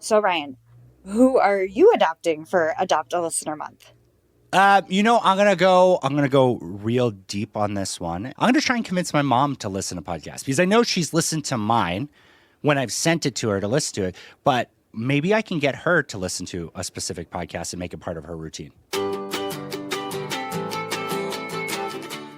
So, Ryan, who are you adopting for Adopt-a-Listener month? I'm gonna go real deep on this one. I'm gonna try and convince my mom to listen to podcasts because I know she's listened to mine when I've sent it to her to listen to it, but maybe I can get her to listen to a specific podcast and make it part of her routine.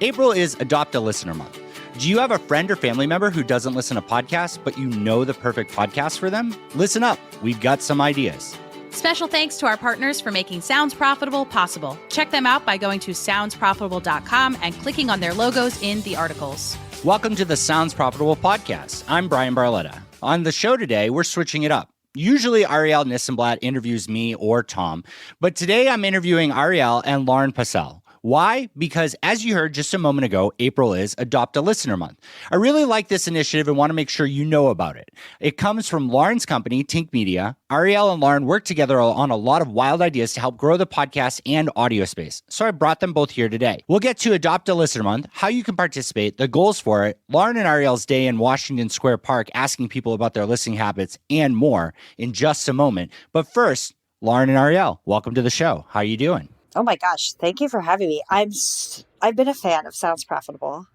April is Adopt-a-Listener month. Do you have a friend or family member who doesn't listen to podcasts, but you know the perfect podcast for them? Listen up. We've got some ideas. Special thanks to our partners for making Sounds Profitable possible. Check them out by going to soundsprofitable.com and clicking on their logos in the articles. Welcome to the Sounds Profitable podcast. I'm Bryan Barletta. On the show today, we're switching it up. Usually Arielle NissenblattProduced interviews me or Tom, but today I'm interviewing Arielle and Lauren Passell. Why? Because as you heard just a moment ago, April is Adopt-a-Listener month. I really like this initiative and want to make sure you know about it. It comes from Lauren's company, Tink Media. Arielle and Lauren work together on a lot of wild ideas to help grow the podcast and audio space. So I brought them both here today. We'll get to Adopt-a-Listener month, how you can participate, the goals for it, Lauren and Arielle's day in Washington Square Park asking people about their listening habits, and more in just a moment. But first, Lauren and Arielle, welcome to the show. How are you doing? Oh my gosh, thank you for having me. I've been a fan of Sounds Profitable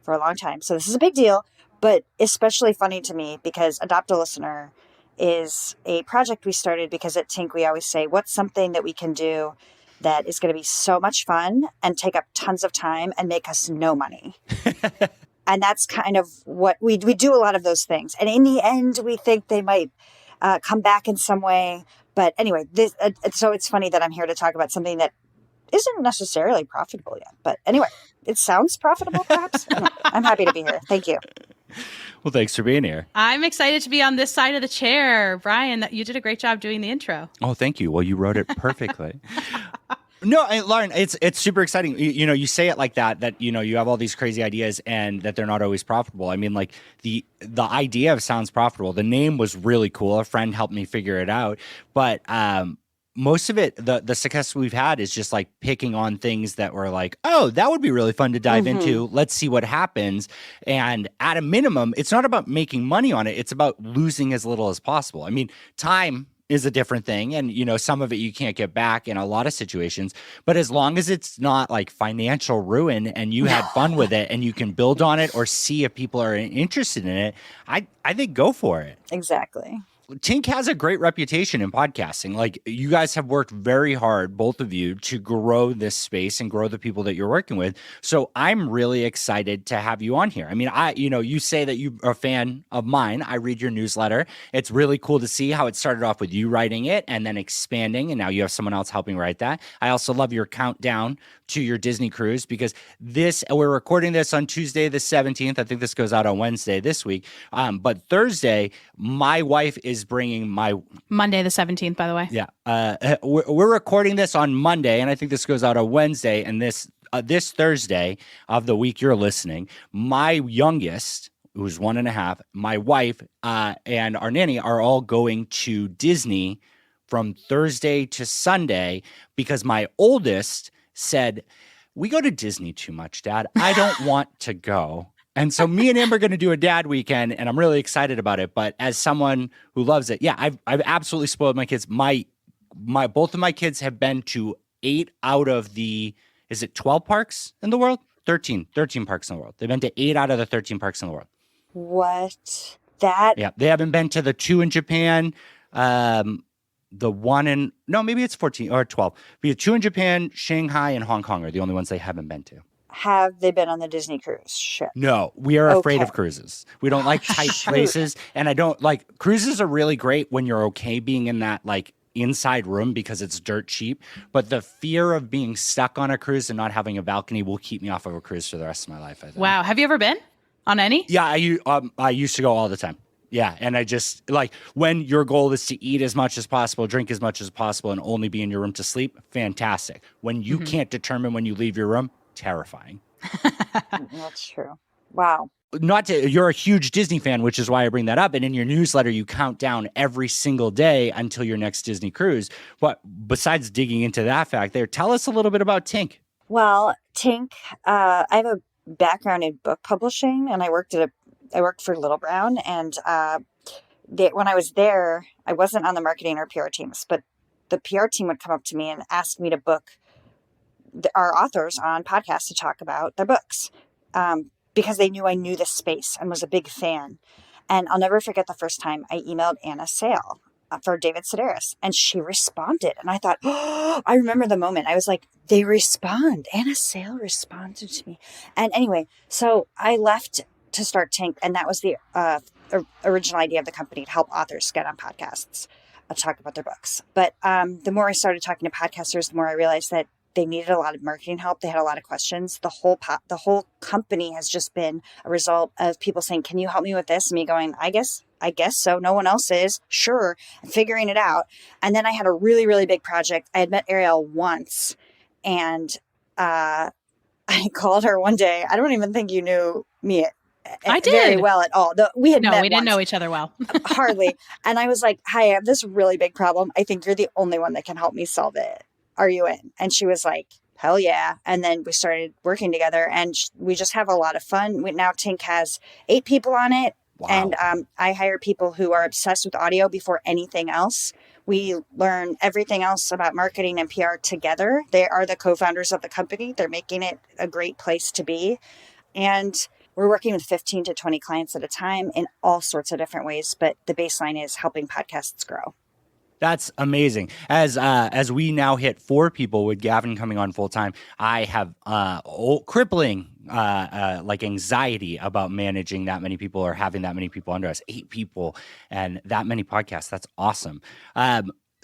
for a long time, so this is a big deal, but especially funny to me because Adopt-a-Listener is a project we started because at Tink we always say, what's something that we can do that is going to be so much fun and take up tons of time and make us no money? And that's kind of what we do, a lot of those things. And in the end, we think they might come back in some way. But anyway, so it's funny that I'm here to talk about something that isn't necessarily profitable yet. But anyway, it sounds profitable, perhaps. I'm happy to be here. Thank you. Well, thanks for being here. I'm excited to be on this side of the chair. Bryan, you did a great job doing the intro. Oh, thank you. Well, you wrote it perfectly. No, Lauren, it's super exciting. You say it like that, you have all these crazy ideas and that they're not always profitable. I mean, like the idea of Sounds Profitable, the name was really cool. A friend helped me figure it out. But most of it, the success we've had is just like picking on things that were like, oh, that would be really fun to dive into. Let's see what happens. And at a minimum, it's not about making money on it. It's about losing as little as possible. I mean, time is a different thing. And, some of it you can't get back in a lot of situations. But as long as it's not like financial ruin and you had fun with it and you can build on it or see if people are interested in it, I think go for it. Exactly. Tink has a great reputation in podcasting. Like, you guys have worked very hard, both of you, to grow this space and grow the people that you're working with. So I'm really excited to have you on here. I mean, you say that you're a fan of mine. I read your newsletter. It's really cool to see how it started off with you writing it and then expanding, and now you have someone else helping write that. I also love your countdown to your Disney cruise because we're recording this on Tuesday the 17th. I think this goes out on Wednesday this week. But Thursday, my wife is bringing Monday the 17th, by the way. Yeah. We're recording this on Monday, and I think this goes out on Wednesday. And this Thursday of the week you're listening, my youngest, who's 1.5, my wife and our nanny are all going to Disney from Thursday to Sunday because my oldest said, we go to Disney too much, Dad. I don't want to go. And so me and him are going to do a dad weekend, and I'm really excited about it. But as someone who loves it, yeah, I've absolutely spoiled my kids. Both of my kids have been to 8 out of the, is it 12 parks in the world? 13 parks in the world. They've been to 8 out of the 13 parks in the world. What? Yeah, they haven't been to the 2 in Japan. The one in, no, maybe it's 14 or 12. But 2 in Japan, Shanghai, and Hong Kong are the only ones they haven't been to. Have they been on the Disney cruise ship? No, we are afraid of cruises. We don't like tight places. And I don't like, cruises are really great when you're okay being in that like inside room because it's dirt cheap. But the fear of being stuck on a cruise and not having a balcony will keep me off of a cruise for the rest of my life, I think. Wow. Have you ever been on any? Yeah, I used to go all the time. Yeah, and I just, like, when your goal is to eat as much as possible, drink as much as possible, and only be in your room to sleep, fantastic. When you can't determine when you leave your room, terrifying. That's true. Wow. You're a huge Disney fan, which is why I bring that up. And in your newsletter, you count down every single day until your next Disney cruise. But besides digging into that fact there, tell us a little bit about Tink. Well, Tink, I have a background in book publishing, and I worked for Little Brown, and when I was there, I wasn't on the marketing or PR teams, but the PR team would come up to me and ask me to book our authors on podcasts to talk about their books, because they knew I knew this space and was a big fan. And I'll never forget the first time I emailed Anna Sale for David Sedaris, and she responded. And I thought, oh, I remember the moment. I was like, they respond. Anna Sale responded to me. And anyway, so I left to start Tink, and that was the original idea of the company, to help authors get on podcasts, talk about their books. But the more I started talking to podcasters, the more I realized that they needed a lot of marketing help. They had a lot of questions. The whole company has just been a result of people saying, "Can you help me with this?" And me going, "I guess so. No one else is. Sure." And figuring it out. And then I had a really, really big project. I had met Arielle once, and I called her one day. I don't even think you knew me I did. very well at all. We didn't know each other well. Hardly. And I was like, "Hi, I have this really big problem. I think you're the only one that can help me solve it. Are you in?" And she was like, "Hell yeah." And then we started working together, and we just have a lot of fun. Now Tink has 8 people on it. Wow. And I hire people who are obsessed with audio before anything else. We learn everything else about marketing and PR together. They are the co-founders of the company. They're making it a great place to be. And we're working with 15 to 20 clients at a time in all sorts of different ways. But the baseline is helping podcasts grow. That's amazing. As we now hit 4 people with Gavin coming on full time, I have crippling like anxiety about managing that many people or having that many people under us. 8 people and that many podcasts. That's awesome.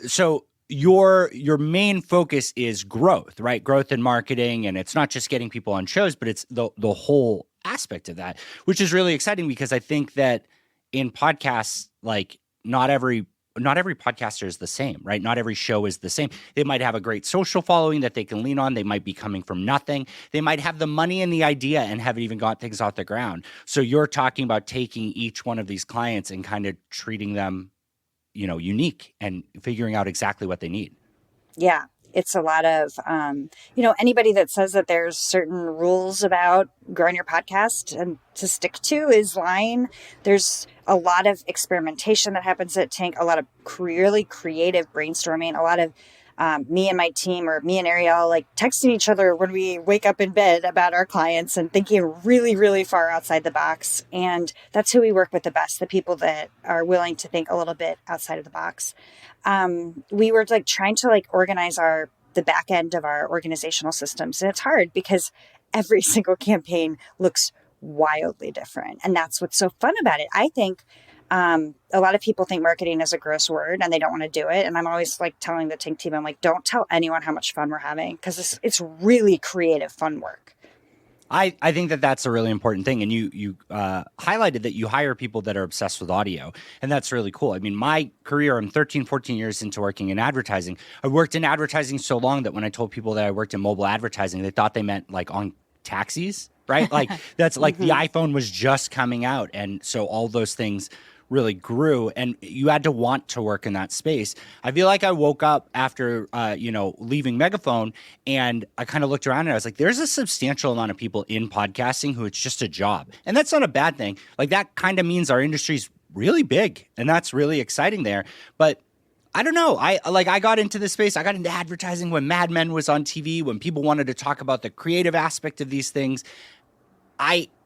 So your main focus is growth, right? Growth in marketing, and it's not just getting people on shows, but it's the whole aspect of that, which is really exciting because I think that in podcasts, like not every podcaster is the same, right? Not every show is the same. They might have a great social following that they can lean on. They might be coming from nothing. They might have the money and the idea and haven't even got things off the ground. So you're talking about taking each one of these clients and kind of treating them, unique and figuring out exactly what they need. Yeah. It's a lot of, anybody that says that there's certain rules about growing your podcast and to stick to is lying. There's a lot of experimentation that happens at Tink, a lot of really creative brainstorming, a lot of me and my team, or me and Arielle, like texting each other when we wake up in bed about our clients and thinking really, really far outside the box. And that's who we work with the best, the people that are willing to think a little bit outside of the box. We were like trying to organize the back end of our organizational systems. And it's hard because every single campaign looks wildly different. And that's what's so fun about it. I think a lot of people think marketing is a gross word and they don't want to do it. And I'm always telling the Tink team, I'm like, don't tell anyone how much fun we're having, because it's really creative, fun work. I think that that's a really important thing. And you highlighted that you hire people that are obsessed with audio. And that's really cool. I mean, my career, I'm 13, 14 years into working in advertising. I worked in advertising so long that when I told people that I worked in mobile advertising, they thought they meant on taxis, right? That's the iPhone was just coming out. And so all those things really grew, and you had to want to work in that space. I feel like I woke up after, leaving Megaphone, and I kind of looked around and I was like, there's a substantial amount of people in podcasting who it's just a job. And that's not a bad thing. That kind of means our industry's really big, and that's really exciting there. But I don't know. I got into this space. I got into advertising when Mad Men was on TV, when people wanted to talk about the creative aspect of these things.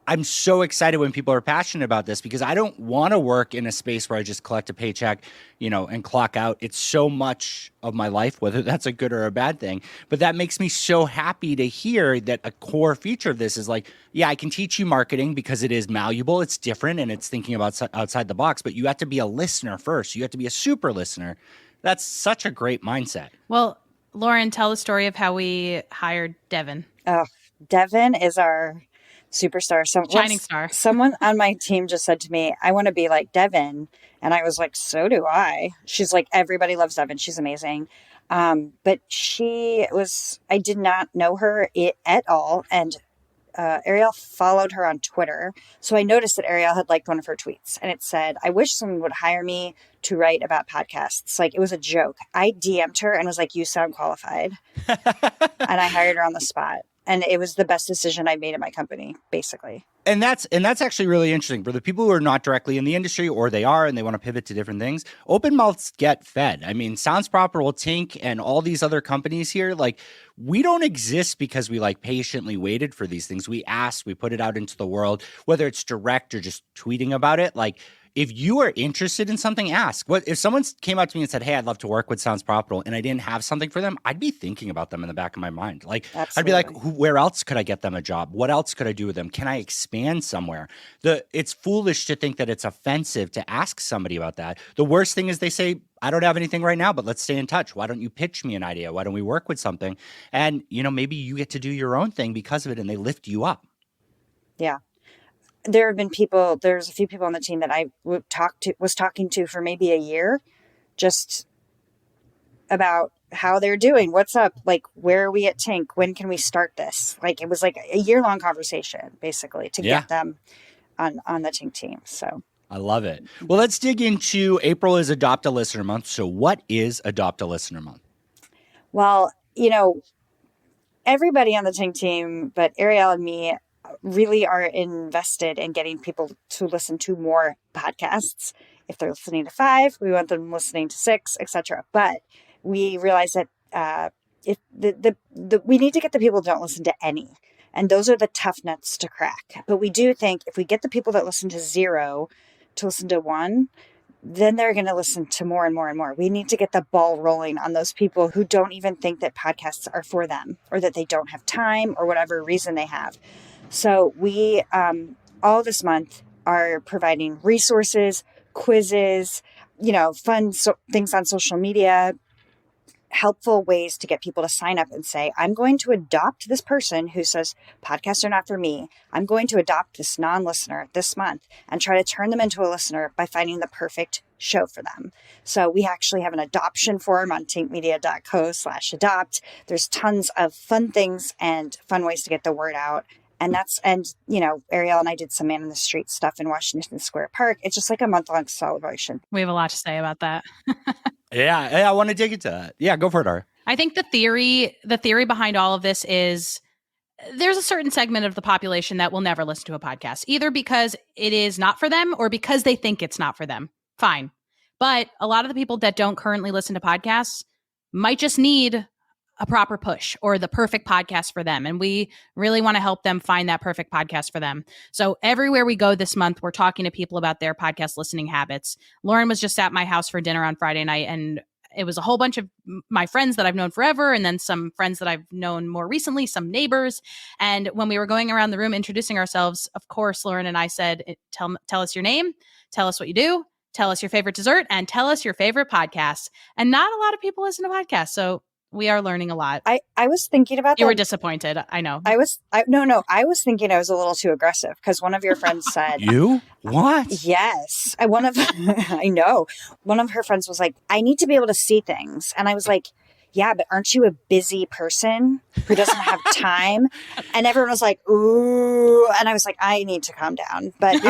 I'm so excited when people are passionate about this, because I don't want to work in a space where I just collect a paycheck, and clock out. It's so much of my life, whether that's a good or a bad thing. But that makes me so happy to hear that a core feature of this is I can teach you marketing because it is malleable, it's different, and it's thinking about outside the box. But you have to be a listener first. You have to be a super listener. That's such a great mindset. Well, Lauren, tell the story of how we hired Devin. Oh, Devin is our superstar. Shining star. Someone on my team just said to me, I want to be like Devin. And I was like, so do I. She's like, everybody loves Devin. She's amazing. But I did not know her at all. And Arielle followed her on Twitter. So I noticed that Arielle had liked one of her tweets. And it said, I wish someone would hire me to write about podcasts. It was a joke. I DM'd her and was like, you sound qualified. And I hired her on the spot. And it was the best decision I made in my company, basically. And that's actually really interesting for the people who are not directly in the industry, or they are and they want to pivot to different things. Open mouths get fed. I mean, Sounds Profitable, Tink, and all these other companies here, like, we don't exist because we like patiently waited for these things. We asked, we put it out into the world, whether it's direct or just tweeting about it. Like, if you are interested in something, ask. What if someone came up to me and said, "Hey, I'd love to work with Sounds Profitable," and I didn't have something for them, I'd be thinking about them in the back of my mind. Like, Absolutely. I'd be like, where else could I get them a job? What else could I do with them? Can I expand somewhere? It's foolish to think that it's offensive to ask somebody about that. The worst thing is they say, "I don't have anything right now, but let's stay in touch. Why don't you pitch me an idea? Why don't we work with something?" And, maybe you get to do your own thing because of it, and they lift you up. Yeah. There's a few people on the team that I was talking to for maybe a year, just about how they're doing. What's up? Like, where are we at Tink? When can we start this? Like, it was like a year-long conversation, basically, to get them on the Tink team. So I love it. Well, let's dig into April is Adopt-a-Listener month. So what is Adopt-a-Listener month? Well, everybody on the Tink team, but Arielle and me, really are invested in getting people to listen to more podcasts. If they're listening to 5, we want them listening to 6, etc. But we realize that if we need to get the people who don't listen to any, and those are the tough nuts to crack. But we do think if we get the people that listen to 0 to listen to 1, then they're going to listen to more and more and more. We need to get the ball rolling on those people who don't even think that podcasts are for them, or that they don't have time, or whatever reason they have. So we, all this month, are providing resources, quizzes, fun things on social media, helpful ways to get people to sign up and say, "I'm going to adopt this person who says podcasts are not for me. I'm going to adopt this non-listener this month and try to turn them into a listener by finding the perfect show for them." So we actually have an adoption form on tinkmedia.co/adopt. There's tons of fun things and fun ways to get the word out. And Arielle and I did some man in the street stuff in Washington Square Park. It's just like a month-long celebration. We have a lot to say about that. Yeah, I want to dig into that. Yeah, go for it, Ari. I think the theory behind all of this is there's a certain segment of the population that will never listen to a podcast, either because it is not for them or because they think it's not for them. Fine. But a lot of the people that don't currently listen to podcasts might just need a proper push or the perfect podcast for them. And we really want to help them find that perfect podcast for them. So everywhere we go this month, we're talking to people about their podcast listening habits. Lauren was just at my house for dinner on Friday night, and it was a whole bunch of my friends that I've known forever, and then some friends that I've known more recently, some neighbors. And when we were going around the room introducing ourselves, of course, Lauren and I said, tell us your name, tell us what you do, tell us your favorite dessert, and tell us your favorite podcast. And not a lot of people listen to podcasts. So we are learning a lot. I was thinking about that. You were disappointed. I know. I was thinking I was a little too aggressive because one of your friends said, "You? What?" Yes. I know. One of her friends was like, "I need to be able to see things." And I was like, "Yeah, but aren't you a busy person who doesn't have time?" And everyone was like, "Ooh." And I was like, I need to calm down. But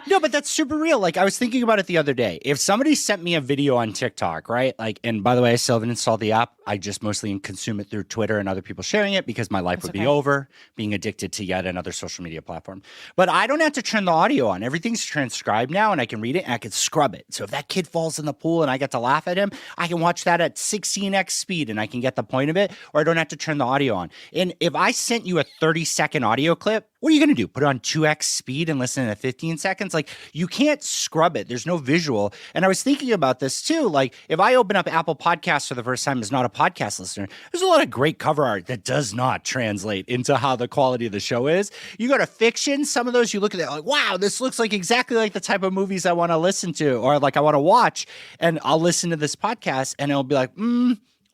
no, but that's super real. Like, I was thinking about it the other day. If somebody sent me a video on TikTok, right? Like, and by the way, I still haven't installed the app. I just mostly consume it through Twitter and other people sharing it because my life would be over being addicted to yet another social media platform. But I don't have to turn the audio on. Everything's transcribed now, and I can read it and I can scrub it. So if that kid falls in the pool and I get to laugh at him, I can watch that at 16x speed and I can get the point of it, or I don't have to turn the audio on. And if I sent you a 30-second audio clip, what are you going to do? Put it on 2x speed and listen to 15 seconds? Like, you can't scrub it. There's no visual. And I was thinking about this too. Like, if I open up Apple Podcasts for the first time as not a podcast listener, there's a lot of great cover art that does not translate into how the quality of the show is. You go to fiction, some of those you look at it like, wow, this looks like exactly like the type of movies I want to listen to, or like I want to watch. And I'll listen to this podcast and it'll be like,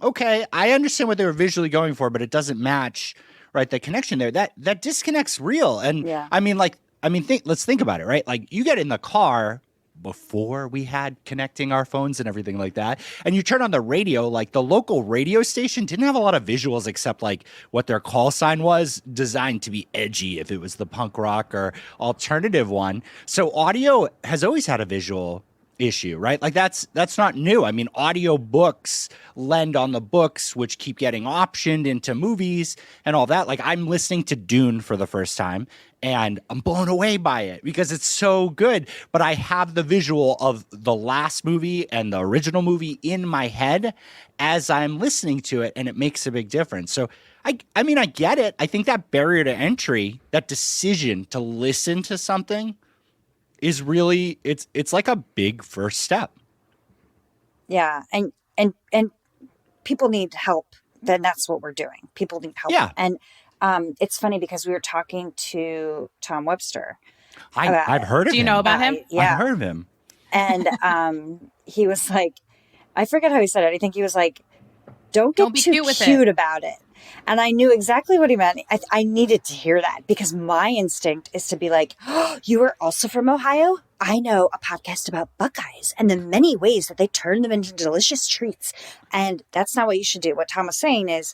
okay, I understand what they were visually going for, but it doesn't match, right? The connection there, that disconnect's real. And yeah. Let's think about it, right? Like, you get in the car before we had connecting our phones and everything like that, and you turn on the radio, like the local radio station didn't have a lot of visuals except like what their call sign was designed to be edgy if it was the punk rock or alternative one. So audio has always had a visual. issue, right? Like that's not new. I mean, audiobooks lend on the books, which keep getting optioned into movies and all that. Like I'm listening to Dune for the first time and I'm blown away by it because it's so good. But I have the visual of the last movie and the original movie in my head as I'm listening to it, and it makes a big difference. So I mean, I get it. I think that barrier to entry, that decision to listen to something is really, it's like a big first step. Yeah. And people need help. Then that's what we're doing. People need help. Yeah. And it's funny because we were talking to Tom Webster. I've heard of him. Do you know about him? Yeah. I've heard of him. And he was like, I forget how he said it. I think he was like, don't be too cute about it. And I knew exactly what he meant. I needed to hear that because my instinct is to be like, oh, you are also from Ohio? I know a podcast about Buckeyes and the many ways that they turn them into delicious treats. And that's not what you should do. What Tom was saying is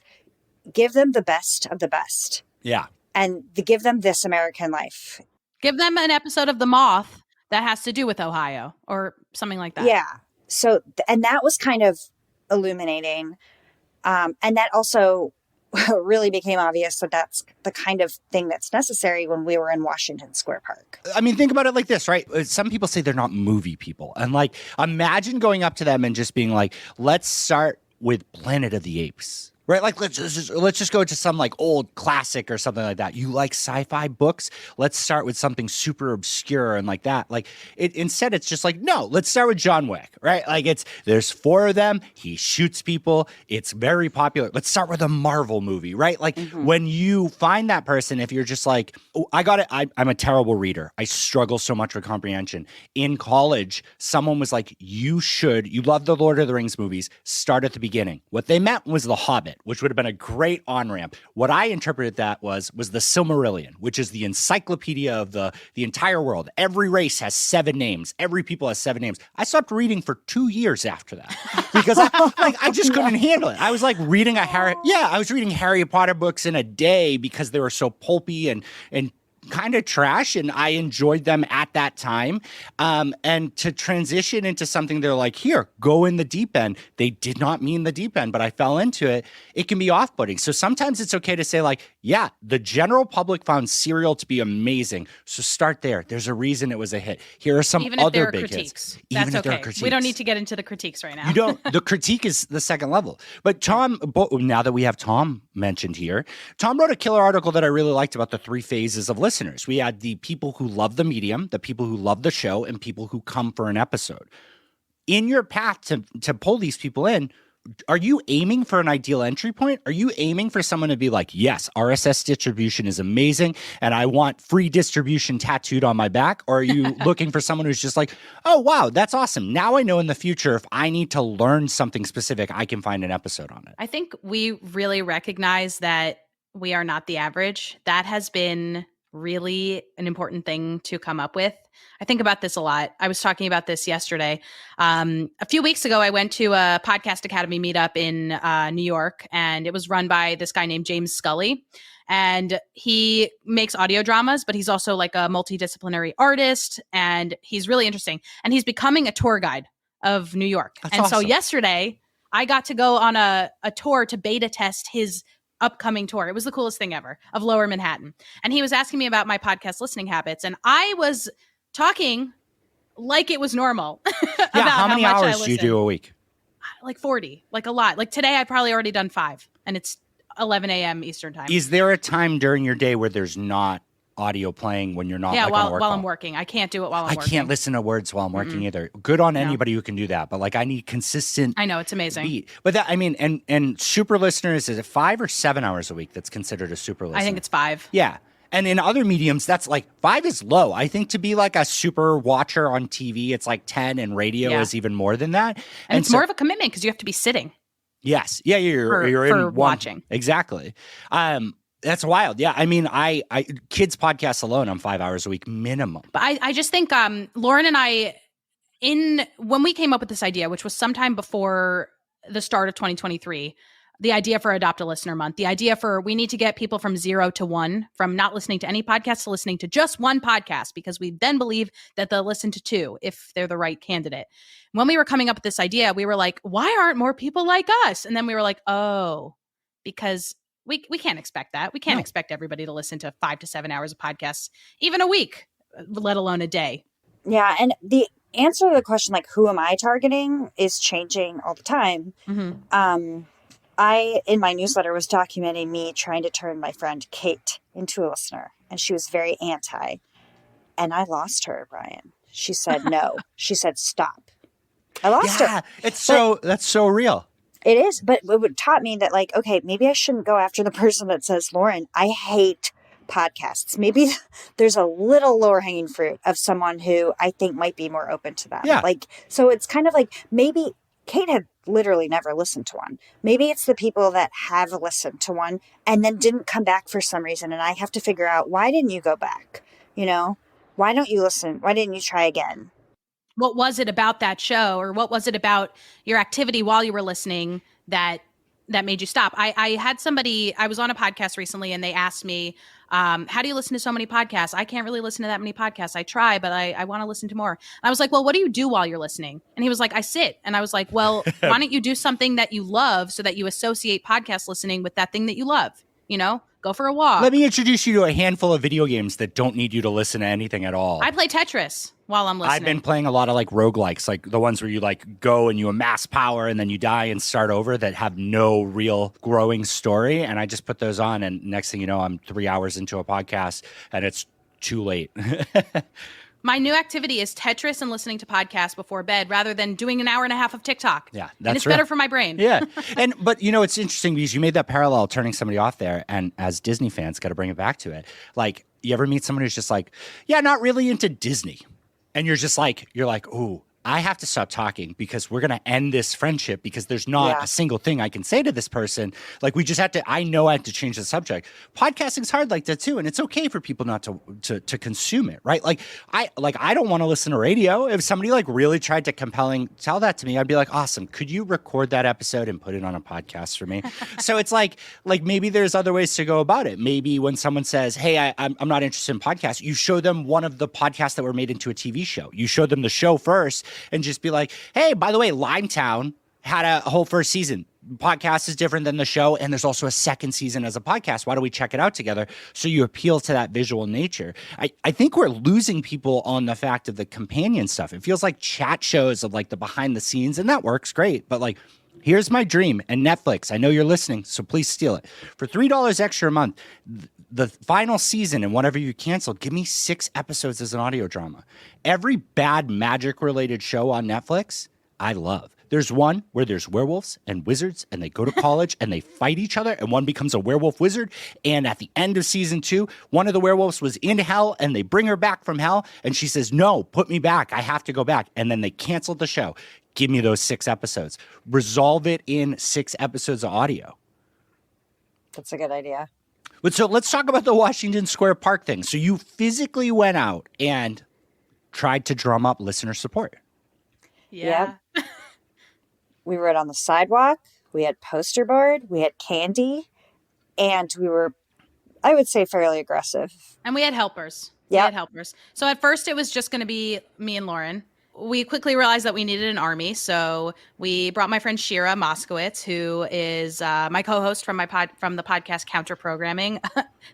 give them the best of the best. Yeah. And give them This American Life. Give them an episode of The Moth that has to do with Ohio or something like that. Yeah. So, and that was kind of illuminating. And that also really became obvious that that's the kind of thing that's necessary when we were in Washington Square Park. I mean, think about it like this, right? Some people say they're not movie people. And like, imagine going up to them and just being like, let's start with Planet of the Apes. Right? Like, let's just go to some like old classic or something like that. You like sci-fi books? Let's start with something super obscure and like that. Like instead, it's just like, no, let's start with John Wick, right? Like there's 4 of them. He shoots people. It's very popular. Let's start with a Marvel movie, right? Like when you find that person, if you're just like, oh, I got it. I'm a terrible reader. I struggle so much with comprehension. In college, someone was like, you love the Lord of the Rings movies, start at the beginning. What they meant was The Hobbit, which would have been a great on-ramp. What I interpreted that was the Silmarillion, which is the encyclopedia of the entire world. Every race has 7 names. Every people has 7 names. I stopped reading for 2 years after that because I just couldn't handle it. I was like reading I was reading Harry Potter books in a day because they were so pulpy and kind of trash, and I enjoyed them at that time. And to transition into something they're like, here, go in the deep end. They did not mean the deep end, but I fell into it. It can be off-putting. So sometimes it's okay to say like, yeah, the general public found Serial to be amazing. So start there. There's a reason it was a hit. Here are some other big hits. That's okay. We don't need to get into the critiques right now. You don't. The critique is the second level. But Tom, now that we have Tom mentioned here, Tom wrote a killer article that I really liked about the 3 phases of listeners. We had the people who love the medium, the people who love the show, and people who come for an episode. In your path to pull these people in, are you aiming for an ideal entry point? Are you aiming for someone to be like, yes, RSS distribution is amazing, and I want free distribution tattooed on my back? Or are you looking for someone who's just like, oh, wow, that's awesome. Now I know in the future if I need to learn something specific, I can find an episode on it. I think we really recognize that we are not the average. That has been really an important thing to come up with. I think about this a lot. I was talking about this yesterday. A few weeks ago, I went to a Podcast Academy meetup in New York, and it was run by this guy named James Scully. And he makes audio dramas, but he's also like a multidisciplinary artist, and he's really interesting. And he's becoming a tour guide of New York. That's awesome. So yesterday, I got to go on a tour to beta test his upcoming tour. It was the coolest thing ever, of Lower Manhattan. And he was asking me about my podcast listening habits. And I was talking like it was normal. Yeah, how many hours do you do a week? Like 40, like a lot. Like today, I've probably already done 5, and it's 11 a.m. Eastern time. Is there a time during your day where there's not audio playing when you're not on a work while call? I'm working. I can't do it while I'm working. I can't listen to words while I'm working either. Good on anybody who can do that, but like I need consistent. I know, it's amazing. Beat. But that, I mean, and super listeners, is it 5 or 7 hours a week that's considered a super listener? I think it's 5. Yeah. And in other mediums, that's like 5 is low. I think to be like a super watcher on TV, it's like 10, and radio is even more than that. And it's more of a commitment because you have to be sitting. Yes. Yeah, you're in watching. Exactly. That's wild. Yeah. I mean, I kids podcasts alone, I'm 5 hours a week minimum. But I just think Lauren and I, when we came up with this idea, which was sometime before the start of 2023, the idea for Adopt-a-Listener month, the idea for we need to get people from 0 to 1, from not listening to any podcast to listening to just one podcast, because we then believe that they'll listen to 2 if they're the right candidate. When we were coming up with this idea, we were like, why aren't more people like us? And then we were like, oh, because we can't expect that. We can't expect everybody to listen to 5 to 7 hours of podcasts, even a week, let alone a day. Yeah. And the answer to the question, like, who am I targeting, is changing all the time. Mm-hmm. I, in my newsletter, was documenting me trying to turn my friend Kate into a listener, and she was very anti. And I lost her, Bryan. She said no. She said stop. I lost her. That's so real. It is, but it taught me that, like, okay, maybe I shouldn't go after the person that says, Lauren, I hate podcasts. Maybe there's a little lower hanging fruit of someone who I think might be more open to that. Yeah. Like, so it's kind of like, maybe Kate had literally never listened to one. Maybe it's the people that have listened to one and then didn't come back for some reason. And I have to figure out, why didn't you go back? You know, why don't you listen? Why didn't you try again? What was it about that show, or what was it about your activity while you were listening that made you stop? I had somebody, I was on a podcast recently, and they asked me, how do you listen to so many podcasts? I can't really listen to that many podcasts. I try, but I want to listen to more. And I was like, well, what do you do while you're listening? And he was like, I sit. And I was like, well, why don't you do something that you love so that you associate podcast listening with that thing that you love? You know, go for a walk. Let me introduce you to a handful of video games that don't need you to listen to anything at all. I play Tetris while I'm listening. I've been playing a lot of like roguelikes, like the ones where you like go and you amass power and then you die and start over, that have no real growing story. And I just put those on, and next thing you know, I'm 3 hours into a podcast and it's too late. My new activity is Tetris and listening to podcasts before bed, rather than doing an hour and a half of TikTok. Yeah, and it's better for my brain. Yeah. But you know, it's interesting because you made that parallel, turning somebody off there. And as Disney fans, got to bring it back to it. Like, you ever meet someone who's just like, yeah, not really into Disney. And you're like, ooh, I have to stop talking because we're going to end this friendship because there's not a single thing I can say to this person. Like, we just have to, I know I have to change the subject. Podcasting's hard like that too. And it's okay for people not to consume it, right? Like, I don't want to listen to radio. If somebody like really tried to tell that to me, I'd be like, awesome. Could you record that episode and put it on a podcast for me? So it's like maybe there's other ways to go about it. Maybe when someone says, hey, I'm not interested in podcasts, you show them one of the podcasts that were made into a TV show. You show them the show first, and just be like, hey, by the way, Limetown had a whole first season. Podcast is different than the show, and there's also a second season as a podcast. Why don't we check it out together? So you appeal to that visual nature. I think we're losing people on the fact of the companion stuff. It feels like chat shows of like the behind the scenes, and that works great. But like, here's my dream, and Netflix, I know you're listening, so please steal it. For $3 extra a month, the final season and whatever you cancel, give me 6 episodes as an audio drama. Every bad magic-related show on Netflix, I love. There's one where there's werewolves and wizards, and they go to college and they fight each other, and one becomes a werewolf wizard. And at the end of season 2, one of the werewolves was in hell, and they bring her back from hell, and she says, no, put me back. I have to go back. And then they canceled the show. Give me those 6 episodes. Resolve it in 6 episodes of audio. That's a good idea. But so let's talk about the Washington Square Park thing. So you physically went out and tried to drum up listener support. Yeah. Yep. We wrote on the sidewalk. We had poster board. We had candy. And we were, I would say, fairly aggressive. And we had helpers. Yeah. We had helpers. So at first it was just going to be me and Lauren. We quickly realized that we needed an army, so we brought my friend Shira Moskowitz, who is my co-host from the podcast Counter Programming.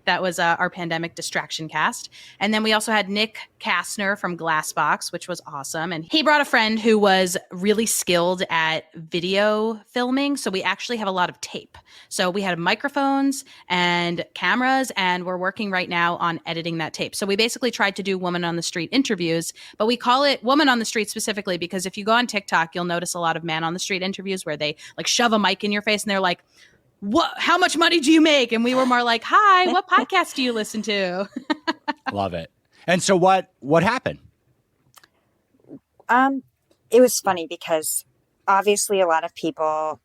That was our pandemic distraction cast. And then we also had Nick Kastner from Glassbox, which was awesome. And he brought a friend who was really skilled at video filming, so we actually have a lot of tape. So we had microphones and cameras, and we're working right now on editing that tape. So we basically tried to do woman on the street interviews, but we call it woman on the street specifically because if you go on TikTok, you'll notice a lot of man on the street interviews where they like shove a mic in your face and they're like, "What? How much money do you make?" And we were more like, "Hi, what podcast do you listen to?" Love it. And so what happened? It was funny because obviously a lot of people,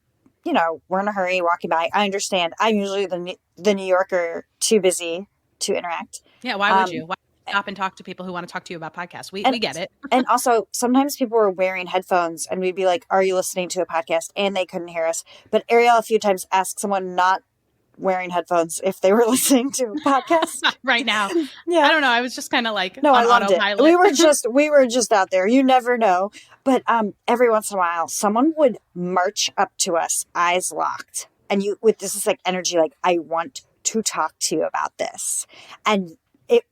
we're in a hurry walking by. I understand. I'm usually the New Yorker, too busy to interact. Yeah, why would you? stop and talk to people who want to talk to you about podcasts. We get it. And also, sometimes people were wearing headphones and we'd be like, are you listening to a podcast? And they couldn't hear us. But Arielle a few times asked someone not wearing headphones if they were listening to a podcast. Right now. Yeah. I don't know. I was just kind of like, no, on I loved autopilot. it. We were just out there. You never know. But every once in a while, someone would march up to us, eyes locked. And with this is like energy, like, I want to talk to you about this. And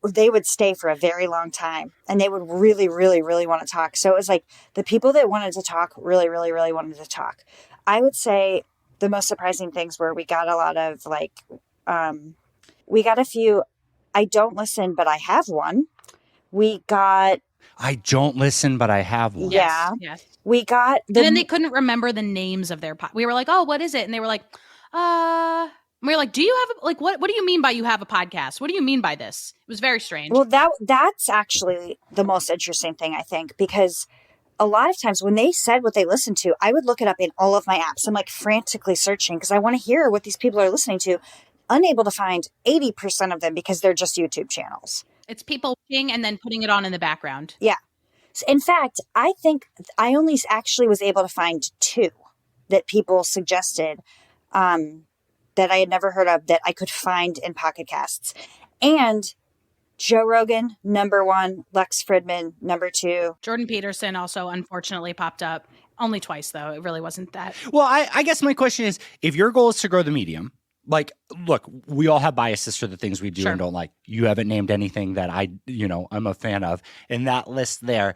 they would stay for a very long time, and they would really, really, really want to talk. So it was like the people that wanted to talk really, really, really wanted to talk. I would say the most surprising things were we got a lot of like, we got a few, I don't listen, but I have one. We got, I don't listen, but I have one. Yeah. Yes. We got, And then they couldn't remember the names of their we were like, oh, what is it? And they were like, we were like, do you have what do you mean by you have a podcast? What do you mean by this? It was very strange. Well, that's actually the most interesting thing, I think, because a lot of times when they said what they listened to, I would look it up in all of my apps. I'm like frantically searching because I want to hear what these people are listening to, unable to find 80% of them because they're just YouTube channels. It's people watching and then putting it on in the background. Yeah. In fact, I think I only actually was able to find 2 that people suggested that I had never heard of that I could find in Pocket Casts. And Joe Rogan, number 1, Lex Fridman, number 2. Jordan Peterson also unfortunately popped up. Only twice, though. It really wasn't that. Well, I guess my question is, if your goal is to grow the medium, like, look, we all have biases for the things we do and don't like. You haven't named anything that I'm a fan of in that list there.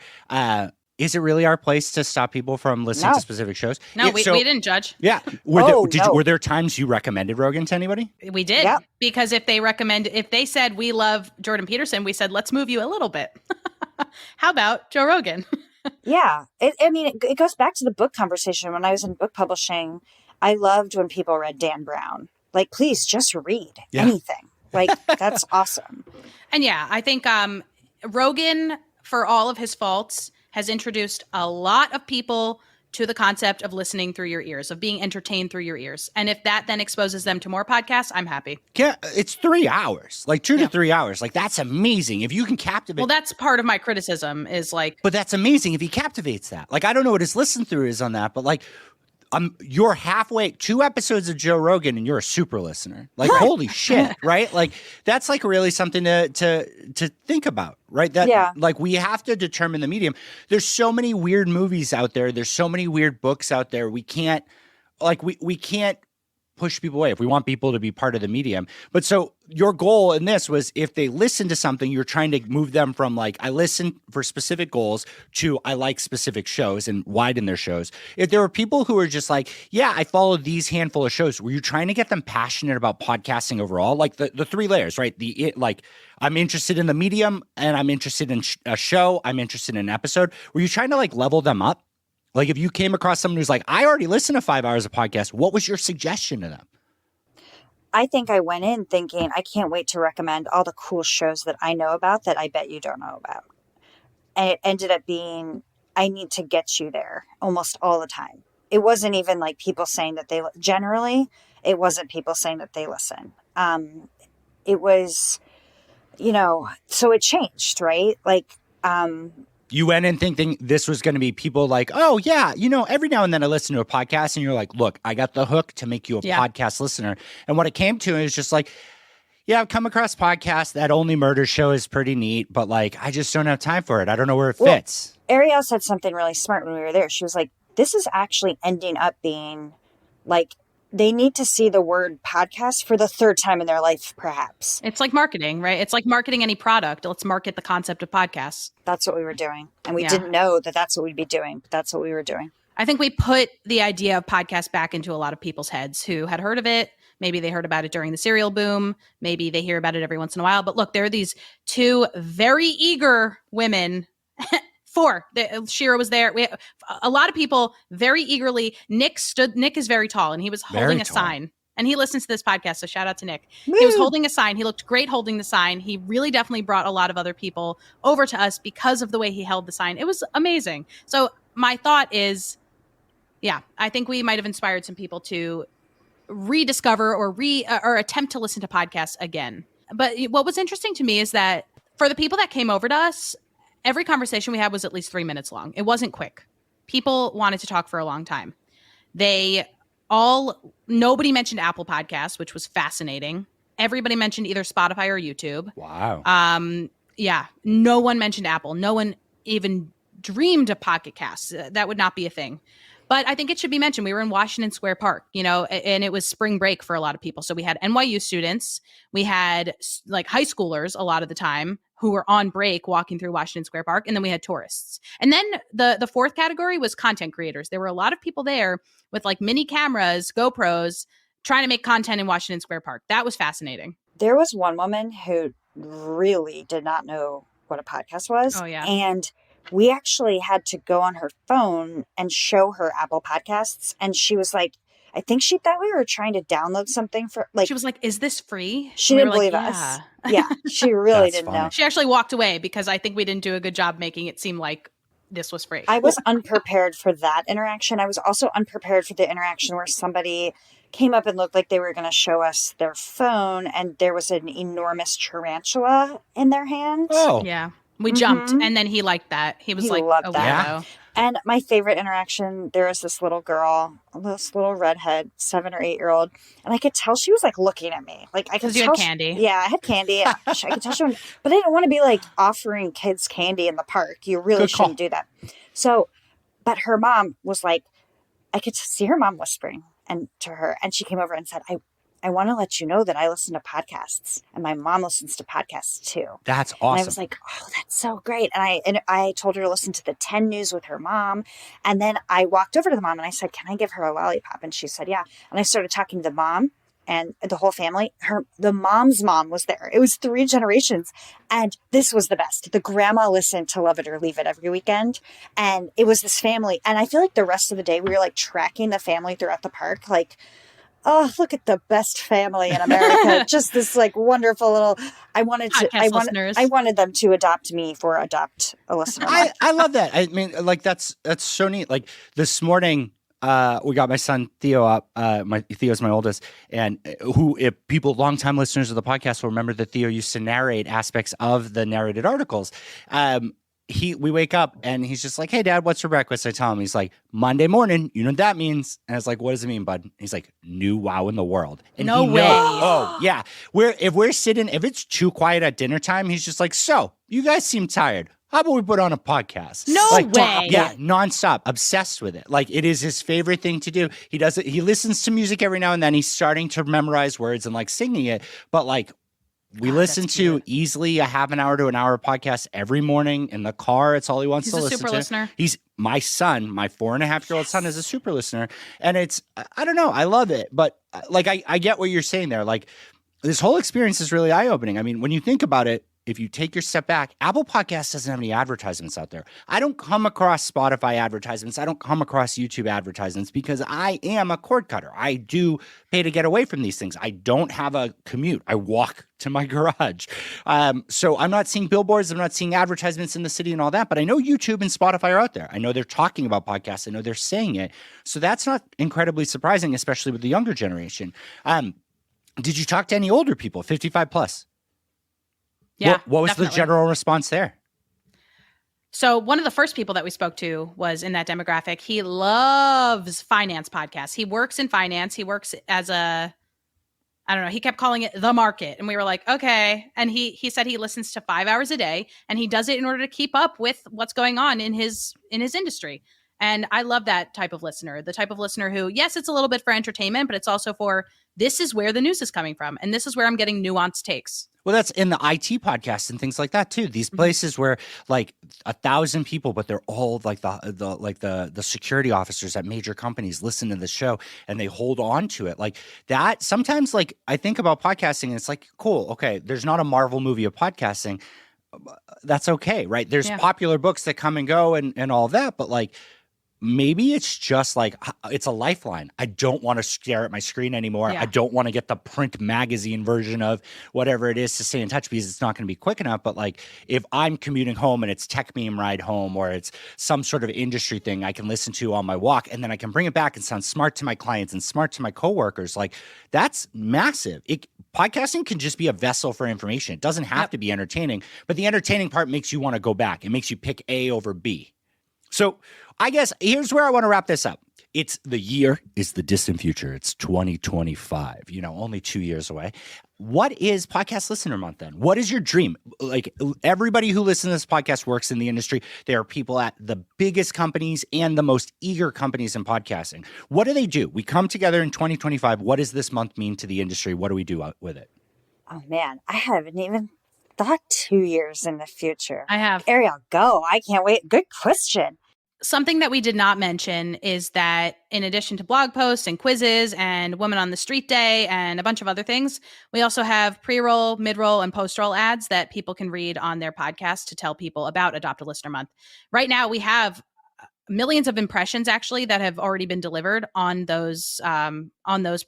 Is it really our place to stop people from listening to specific shows? No, we didn't judge. Yeah. Were there times you recommended Rogan to anybody? We did. Yep. Because if they said we love Jordan Peterson, we said, let's move you a little bit. How about Joe Rogan? Yeah. It goes back to the book conversation. When I was in book publishing, I loved when people read Dan Brown. Like, please just read anything. Like, that's awesome. And yeah, I think Rogan, for all of his faults, has introduced a lot of people to the concept of listening through your ears, of being entertained through your ears. And if that then exposes them to more podcasts, I'm happy. Yeah, it's 3 hours, like 2 to 3 hours. Like, that's amazing. If you can captivate. Well, that's part of my criticism is like. But that's amazing if he captivates that. Like, I don't know what his listen through is on that, but like, you're halfway, 2 episodes of Joe Rogan and you're a super listener. Like, holy shit, right? Like, that's like really something to think about, right? Like, we have to determine the medium. There's so many weird movies out there. There's so many weird books out there. We can't, like, we can't push people away if we want people to be part of the medium. But so your goal in this was, if they listen to something, you're trying to move them from like, I listen for specific goals to I like specific shows and widen their shows. If there were people who were just like, yeah, I follow these handful of shows, were you trying to get them passionate about podcasting overall? Like the 3 layers, right? I'm interested in the medium, and I'm interested in a show, I'm interested in an episode. Were you trying to like level them up? Like, if you came across someone who's like, I already listen to 5 hours of podcast, what was your suggestion to them? I think I went in thinking, I can't wait to recommend all the cool shows that I know about that I bet you don't know about. And it ended up being, I need to get you there almost all the time. It wasn't even like people saying that generally, it wasn't people saying that they listen. It was, so it changed, right? Like, you went in thinking this was going to be people like, oh, yeah, every now and then I listen to a podcast, and you're like, look, I got the hook to make you a podcast listener. And what it came to is just like, yeah, I've come across podcasts. That Only Murder show is pretty neat, but like, I just don't have time for it. I don't know where it fits. Arielle said something really smart when we were there. She was like, this is actually ending up being like, they need to see the word podcast for the 3rd time in their life, perhaps. It's like marketing, right? It's like marketing any product. Let's market the concept of podcasts. That's what we were doing. And we didn't know that that's what we'd be doing, but that's what we were doing. I think we put the idea of podcast back into a lot of people's heads who had heard of it. Maybe they heard about it during the cereal boom. Maybe they hear about it every once in a while. But look, there are these 2 very eager women. 4. Shira was there. A lot of people very eagerly. Nick is very tall, and he was holding a sign. And he listens to this podcast, so shout out to Nick. Woo! He was holding a sign. He looked great holding the sign. He really definitely brought a lot of other people over to us because of the way he held the sign. It was amazing. So my thought is, I think we might have inspired some people to rediscover or attempt to listen to podcasts again. But what was interesting to me is that For the people that came over to us, every conversation we had was at least 3 minutes long. It wasn't quick. People wanted to talk for a long time. Nobody mentioned Apple Podcasts, which was fascinating. Everybody mentioned either Spotify or YouTube. Wow. Yeah. No one mentioned Apple. No one even dreamed of Pocket Casts. That would not be a thing. But I think it should be mentioned. We were in Washington Square Park, and it was spring break for a lot of people. So we had NYU students. We had like high schoolers a lot of the time who were on break walking through Washington Square Park. And then we had tourists. And then the fourth category was content creators. There were a lot of people there with like mini cameras, GoPros, trying to make content in Washington Square Park. That was fascinating. There was one woman who really did not know what a podcast was. Oh, yeah. And we actually had to go on her phone and show her Apple Podcasts. And she was like, I think she thought we were trying to download something for like. She was like, is this free? She didn't believe us. Yeah, she really didn't know. She actually walked away because I think we didn't do a good job making it seem like this was free. I was unprepared for that interaction. I was also unprepared for the interaction where somebody came up and looked like they were going to show us their phone and there was an enormous tarantula in their hand. Oh. Yeah. We jumped, and then he liked that. He was like, loved oh, that. wow. And my favorite interaction, there was this little girl, this little redhead, 7 or 8 year old, and I could tell she was like looking at me. Like I could tell you had candy. Yeah, I had candy. I could tell she was, but I didn't want to be like offering kids candy in the park. You really shouldn't do that. So, but her mom was like, I could see her mom whispering to her, and she came over and said, I want to let you know that I listen to podcasts and my mom listens to podcasts too. That's awesome. And I was like, oh, that's so great. And I told her to listen to the 10 News with her mom. And then I walked over to the mom and I said, can I give her a lollipop? And she said, yeah. And I started talking to the mom and the whole family. The mom's mom was there. It was 3 generations. And this was the best. The grandma listened to Love It or Leave It every weekend. And it was this family. And I feel like the rest of the day we were like tracking the family throughout the park. Like, oh, look at the best family in America. Just this like wonderful little, I wanted them to adopt me for Adopt-a-Listener. I love that. I mean, like that's so neat. Like this morning, we got my son Theo up. Theo's my oldest, and if longtime listeners of the podcast will remember that Theo used to narrate aspects of the narrated articles. We wake up and he's just like, hey, Dad, what's for breakfast? I tell him, he's like, Monday morning. You know what that means? And I was like, what does it mean, bud? He's like, new wow in the world. And no way. Oh, yeah. If it's too quiet at dinner time, he's just like, so you guys seem tired. How about we put on a podcast? No way. Yeah, nonstop, obsessed with it. Like it is his favorite thing to do. He does it. He listens to music every now and then. He's starting to memorize words and like singing it. But like, we listen to easily a half an hour to an hour podcast every morning in the car. It's all he wants to listen to. He's a super listener. He's my son, my 4.5-year-old son is a super listener. And it's, I don't know, I love it. But like, I get what you're saying there. Like this whole experience is really eye-opening. I mean, when you think about it, if you take your step back, Apple Podcasts doesn't have any advertisements out there. I don't come across Spotify advertisements. I don't come across YouTube advertisements because I am a cord cutter. I do pay to get away from these things. I don't have a commute. I walk to my garage. So I'm not seeing billboards. I'm not seeing advertisements in the city and all that. But I know YouTube and Spotify are out there. I know they're talking about podcasts. I know they're saying it. So that's not incredibly surprising, especially with the younger generation. Did you talk to any older people, 55 plus? Yeah. What was definitely. the general response there? So one of the first people that we spoke to was in that demographic. He loves finance podcasts. He works in finance. He works as I don't know. He kept calling it the market. And we were like, okay. And he said he listens to 5 hours a day and he does it in order to keep up with what's going on in his industry. And I love that type of listener, the type of listener who, yes, it's a little bit for entertainment, but it's also for this is where the news is coming from. And this is where I'm getting nuanced takes. Well, that's in the IT podcasts and things like that too. These places where like 1,000 people, but they're all like the security officers at major companies listen to the show and they hold on to it like that. Sometimes like I think about podcasting and it's like, cool. Okay. There's not a Marvel movie of podcasting. That's okay. Right. There's popular books that come and go and all that, but like, maybe it's just like, it's a lifeline. I don't want to stare at my screen anymore. Yeah. I don't want to get the print magazine version of whatever it is to stay in touch because it's not going to be quick enough. But like if I'm commuting home and it's Tech Meme Ride Home or it's some sort of industry thing I can listen to on my walk and then I can bring it back and sound smart to my clients and smart to my coworkers, like that's massive. podcasting can just be a vessel for information. It doesn't have to be entertaining, but the entertaining part makes you want to go back. It makes you pick A over B. So I guess here's where I want to wrap this up. It's the year is the distant future. It's 2025, only 2 years away. What is Podcast Listener Month then? What is your dream? Like, everybody who listens to this podcast works in the industry. There are people at the biggest companies and the most eager companies in podcasting. What do? We come together in 2025. What does this month mean to the industry? What do we do with it? Oh, man, I haven't even thought 2 years in the future. I have. Arielle, go. I can't wait. Good question. Something that we did not mention is that in addition to blog posts and quizzes and Women on the Street Day and a bunch of other things, we also have pre-roll, mid-roll, and post-roll ads that people can read on their podcast to tell people about Adopt-a-Listener Month. Right now, we have millions of impressions actually that have already been delivered on those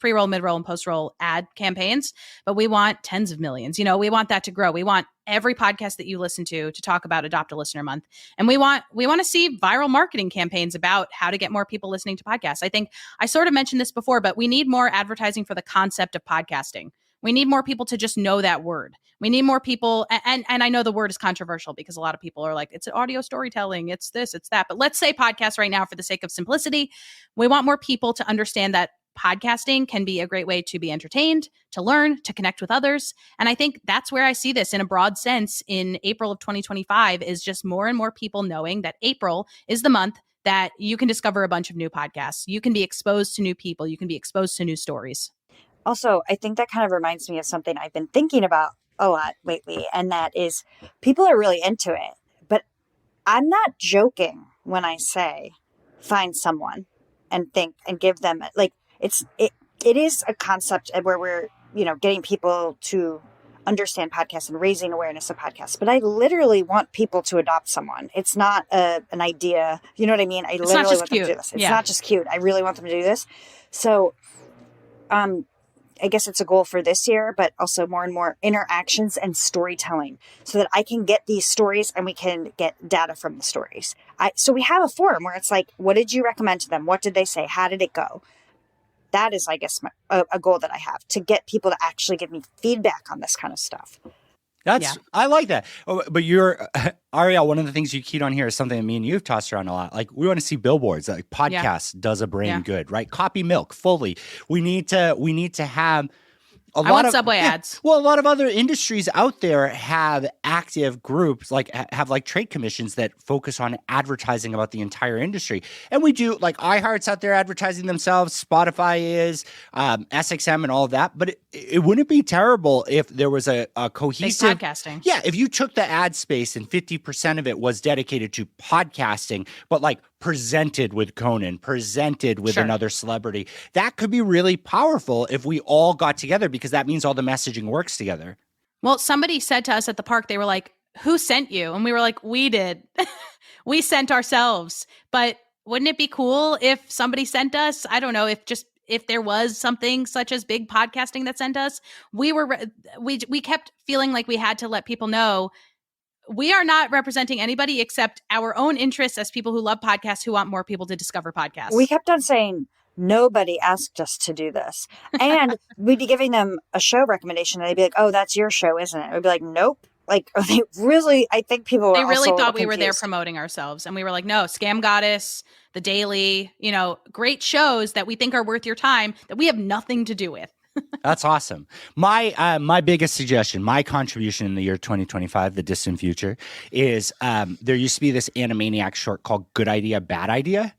pre-roll, mid-roll, and post-roll ad campaigns. But we want tens of millions. We want that to grow. We want every podcast that you listen to talk about Adopt-a-Listener Month. And we want to see viral marketing campaigns about how to get more people listening to podcasts. I think I sort of mentioned this before, but we need more advertising for the concept of podcasting. We need more people to just know that word. We need more people. And I know the word is controversial because a lot of people are like, it's audio storytelling. It's this, it's that. But let's say podcast right now for the sake of simplicity. We want more people to understand that podcasting can be a great way to be entertained, to learn, to connect with others. And I think that's where I see this in a broad sense in April of 2025 is just more and more people knowing that April is the month that you can discover a bunch of new podcasts. You can be exposed to new people. You can be exposed to new stories. Also, I think that kind of reminds me of something I've been thinking about a lot lately, and that is people are really into it. But I'm not joking when I say find someone and think and give them like it is a concept where we're getting people to understand podcasts and raising awareness of podcasts. But I literally want people to adopt someone. It's not an idea. You know what I mean? I literally want them to do this. It's not just cute. I really want them to do this. So, I guess it's a goal for this year, but also more and more interactions and storytelling so that I can get these stories and we can get data from the stories. So we have a forum where it's like, what did you recommend to them? What did they say? How did it go? That is, I guess, a goal that I have to get people to actually give me feedback on this kind of stuff. I like that. But Arielle, one of the things you keyed on here is something that me and you've tossed around a lot. Like, we want to see billboards. Like, podcasts does a brain good, right? Copy milk fully. We need to have a lot of Subway ads. Well, a lot of other industries out there have active groups, like have like trade commissions that focus on advertising about the entire industry. And we do, like, iHeart's out there advertising themselves. Spotify is, SXM and all of that. But it wouldn't be terrible if there was a cohesive podcasting. Yeah, if you took the ad space and 50% of it was dedicated to podcasting, but like presented with Conan, presented with another celebrity, that could be really powerful if we all got together, because that means all the messaging works together. Well, somebody said to us at the park, they were like, who sent you? And we were like, we did. We sent ourselves. But wouldn't it be cool if somebody sent us? I don't know, if there was something such as big podcasting that sent us. We kept feeling like we had to let people know we are not representing anybody except our own interests as people who love podcasts, who want more people to discover podcasts. We kept on saying, nobody asked us to do this. And we'd be giving them a show recommendation. And they'd be like, oh, that's your show, isn't it? We'd be like, nope. Like, they really, I think people were really thought we confused. were there promoting ourselves. And we were like, no, Scam Goddess, The Daily, great shows that we think are worth your time that we have nothing to do with. That's awesome. My biggest suggestion, my contribution in the year 2025, the distant future, is there used to be this Animaniacs short called Good Idea, Bad Idea.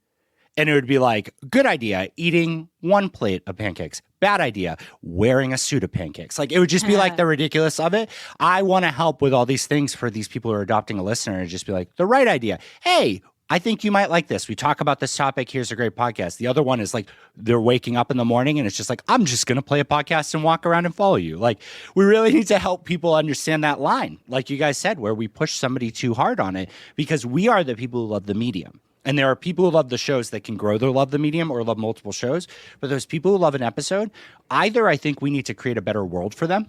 And it would be like, good idea, eating one plate of pancakes. Bad idea, wearing a suit of pancakes. Like, it would just be like the ridiculous of it. I want to help with all these things for these people who are adopting a listener, and just be like, the right idea. Hey, I think you might like this. We talk about this topic. Here's a great podcast. The other one is like, they're waking up in the morning and it's just like, I'm just going to play a podcast and walk around and follow you. Like, we really need to help people understand that line, like you guys said, where we push somebody too hard on it, because we are the people who love the medium. And there are people who love the shows that can grow their love the medium or love multiple shows. But those people who love an episode, either I think we need to create a better world for them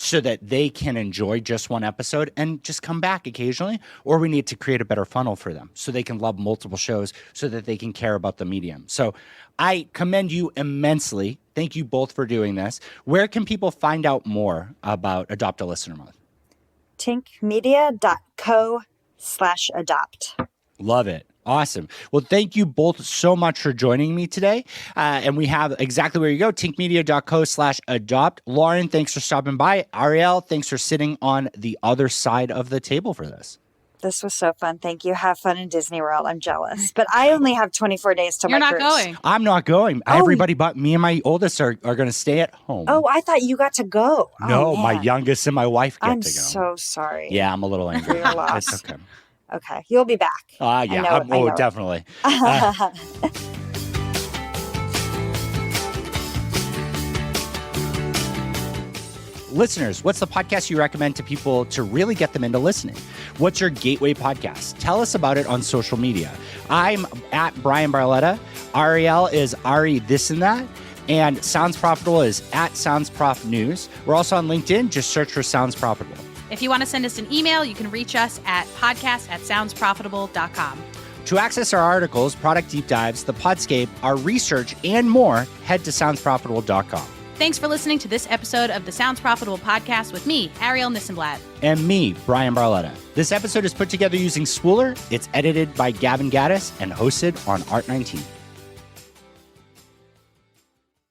so that they can enjoy just one episode and just come back occasionally, or we need to create a better funnel for them so they can love multiple shows so that they can care about the medium. So I commend you immensely. Thank you both for doing this. Where can people find out more about Adopt-a-Listener Month? tinkmedia.co/adopt. Love it. Awesome. Well, thank you both so much for joining me today. And we have exactly where you go, tinkmedia.co/adopt. Lauren, thanks for stopping by. Arielle, thanks for sitting on the other side of the table for this. This was so fun. Thank you. Have fun in Disney World. I'm jealous. But I only have 24 days till You're my not cruise. going. I'm not going. Oh. Everybody but me and my oldest are going to stay at home. Oh, I thought you got to go. No, Oh, my man. youngest and my wife get I'm to go. so sorry. Yeah, I'm a little angry. For your loss. It's okay. Okay. You'll be back. Yeah. I know it. Definitely. Listeners, what's the podcast you recommend to people to really get them into listening? What's your gateway podcast? Tell us about it on social media. I'm at Bryan Barletta. Arielle is Ari This and That. And Sounds Profitable is at SoundsProf News. We're also on LinkedIn. Just search for Sounds Profitable. If you want to send us an email, you can reach us at podcast@soundsprofitable.com. To access our articles, product deep dives, the Podscape, our research, and more, head to soundsprofitable.com. Thanks for listening to this episode of the Sounds Profitable podcast with me, Arielle NissenblattProduced. And me, Bryan Barletta. This episode is put together using Spooler. It's edited by Gavin Gaddis and hosted on Art19.